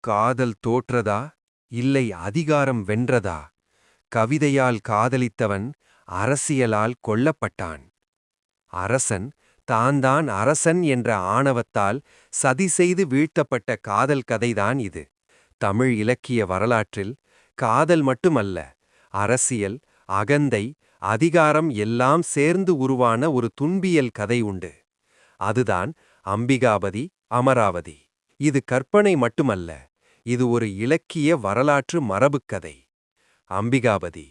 காதல் தோற்றதா இல்லை அதிகாரம் வென்றதா? கவிதையால் காதலித்தவன் அரசியலால் கொல்லப்பட்டான். அரசன் தான்தான் அரசன் என்ற ஆணவத்தால் சதி செய்து வீழ்த்தப்பட்ட காதல் கதைதான் இது. தமிழ் இலக்கிய வரலாற்றில் காதல் மட்டுமல்ல, அரசியல், அகந்தை, அதிகாரம் எல்லாம் சேர்ந்து உருவான ஒரு துன்பியல் கதை உண்டு. அதுதான் அம்பிகாபதி அமராவதி. இது கற்பனை மட்டுமல்ல, இது ஒரு இலக்கிய வரலாற்று மரபுக்கதை. அம்பிகாபதி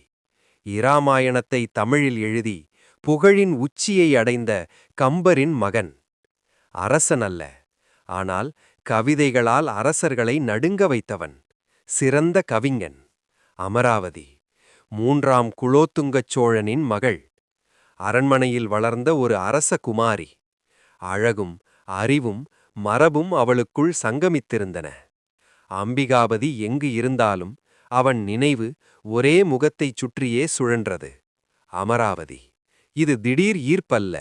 இராமாயணத்தை தமிழில் எழுதி புகழின் உச்சியை அடைந்த கம்பரின் மகன். அரசன் அல்ல, ஆனால் கவிதைகளால் அரசர்களை நடுங்க வைத்தவன். சிறந்த கவிஞன். அமராவதி 3ஆம் குலோத்துங்கச் சோழனின் மகள். அரண்மனையில் வளர்ந்த ஒரு அரச குமாரி. அழகும் அறிவும் மரபும் அவளுக்குள் சங்கமித்திருந்தன. அம்பிகாபதி எங்கு இருந்தாலும் அவன் நினைவு ஒரே முகத்தைச் சுற்றியே சுழன்றது. அமராவதி. இது திடீர் ஈர்ப்பல்ல,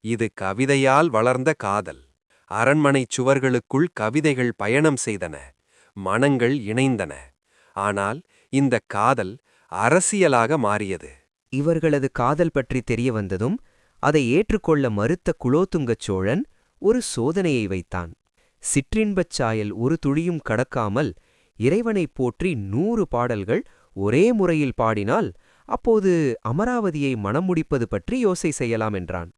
இது கவிதையால் வளர்ந்த காதல். அரண்மனைச் சுவர்களுக்குள் கவிதைகள் பயணம் செய்தன, மனங்கள் இணைந்தன. ஆனால் இந்த காதல் அரசியலாக மாறியது. இவர்களது காதல் பற்றி தெரிய வந்ததும் அதை ஏற்றுக்கொள்ள மறுத்த குலோத்துங்கச் சோழன் ஒரு சோதனையை வைத்தான். சிற்றின்பச் சாயல் ஒரு துளியும் கடக்காமல் இறைவனைப் போற்றி 100 பாடல்கள் ஒரே முறையில் பாடினால் அப்போது அமராவதியை மணம் முடிப்பது பற்றி யோசை செய்யலாம் என்றான்.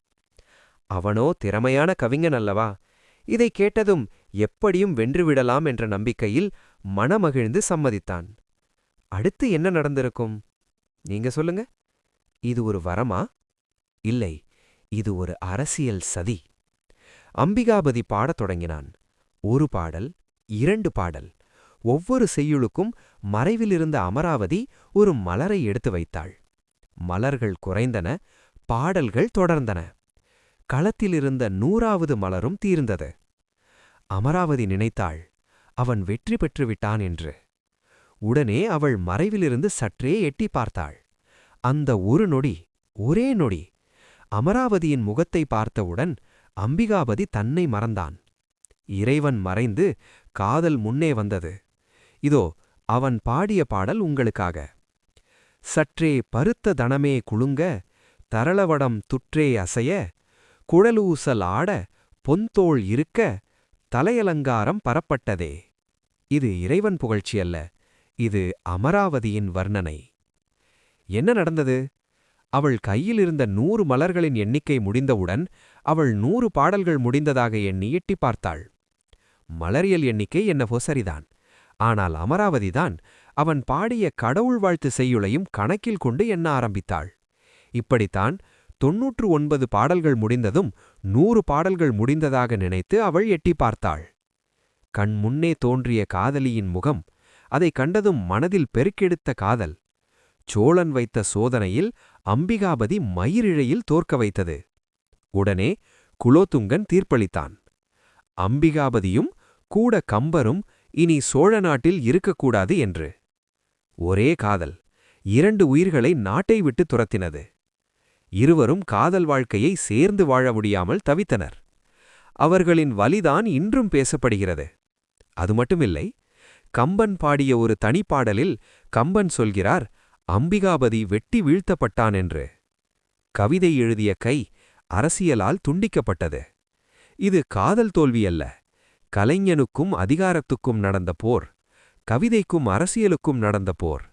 அவனோ திறமையான கவிஞன் அல்லவா? இதை கேட்டதும் எப்படியும் வென்றுவிடலாம் என்ற நம்பிக்கையில் மனமகிழ்ந்து சம்மதித்தான். அடுத்து என்ன நடந்திருக்கும்? நீங்க சொல்லுங்க. இது ஒரு வரமா? இல்லை, இது ஒரு அரசியல் சதி. அம்பிகாபதி பாடத் தொடங்கினான். 1 பாடல், 2 பாடல். ஒவ்வொரு செய்யுளுக்கும் மறைவிலிருந்த அமராவதி ஒரு மலரை எடுத்து வைத்தாள். மலர்கள் குறைந்தன, பாடல்கள் தொடர்ந்தன. களத்திலிருந்த 100வது மலரும் தீர்ந்தது. அமராவதி நினைத்தாள், அவன் வெற்றி பெற்றுவிட்டான் என்று. உடனே அவள் மறைவிலிருந்து சற்றே எட்டி பார்த்தாள். அந்த ஒரு நொடி, ஒரே நொடி, அமராவதியின் முகத்தை பார்த்தவுடன் அம்பிகாபதி தன்னை மறந்தான். இறைவன் மறைந்து காதல் முன்னே வந்தது. இதோ அவன் பாடிய பாடல் உங்களுக்காக. சற்றே பருத்த தனமே குலுங்க, தரளவடம் துற்றே அசைய, குழலூசல் ஆட, பொன்தோள் இருக்க, தலையலங்காரம் பரப்பட்டதே. இது இறைவன் புகழ்ச்சியல்ல, இது அமராவதியின் வர்ணனை. என்ன நடந்தது? அவள் கையிலிருந்த 100 மலர்களின் எண்ணிக்கை முடிந்தவுடன் அவள் 100 பாடல்கள் முடிந்ததாக எண்ணி எட்டி பார்த்தாள். மலரியல் எண்ணிக்கை என்னவோ சரிதான். ஆனால் அமராவதிதான் அவன் பாடிய கடவுள் வாழ்த்து செய்யுளையும் கணக்கில் கொண்டு எண்ண ஆரம்பித்தாள். இப்படித்தான் 99 பாடல்கள் முடிந்ததும் 100 பாடல்கள் முடிந்ததாக நினைத்து அவள் எட்டி பார்த்தாள். கண் முன்னே தோன்றிய காதலியின் முகம், அதை கண்டதும் மனதில் பெருக்கெடுத்த காதல். சோழன் வைத்த சோதனையில் அம்பிகாபதி மயிரிழையில் தோற்க வைத்தது. உடனே குலோத்துங்கன் தீர்ப்பளித்தான். அம்பிகாபதியும் கூட கம்பரும் இனி சோழ நாட்டில் இருக்கக்கூடாது என்று. ஒரே காதல் 2 உயிர்களை நாட்டை விட்டு துரத்தினது. இருவரும் காதல் வாழ்க்கையை சேர்ந்து வாழ முடியாமல் தவித்தனர். அவர்களின் வலிதான் இன்றும் பேசப்படுகிறது. அது மட்டுமில்லை, கம்பன் பாடிய ஒரு தனிப்பாடலில் கம்பன் சொல்கிறார், அம்பிகாபதி வெட்டி வீழ்த்தப்பட்டான் என்று. கவிதை எழுதிய கை அரசியலால் துண்டிக்கப்பட்டது. இது காதல் தோல்வியல்ல, கலைஞனுக்கும் அதிகாரத்துக்கும் நடந்த போர், கவிதைக்கும் அரசியலுக்கும் நடந்த போர்.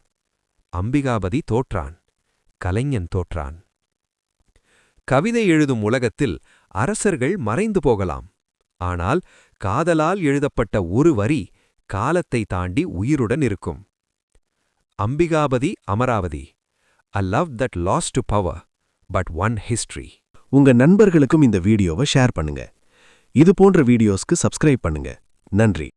அம்பிகாபதி தோற்றான், கலைஞன் தோற்றான். கவிதை எழுதும் உலகத்தில் அரசர்கள் மறைந்து போகலாம். ஆனால் காதலால் எழுதப்பட்ட ஒரு வரி காலத்தை தாண்டி உயிருடன் இருக்கும். Ambikapathy Amaravathi. A love that lost to power, but won history. உங்க நண்பர்களுக்கும் இந்த வீடியோவை ஷேர் பண்ணுங்க. இது போன்ற வீடியோஸ்க்கு சப்ஸ்கிரைப் பண்ணுங்க. நன்றி.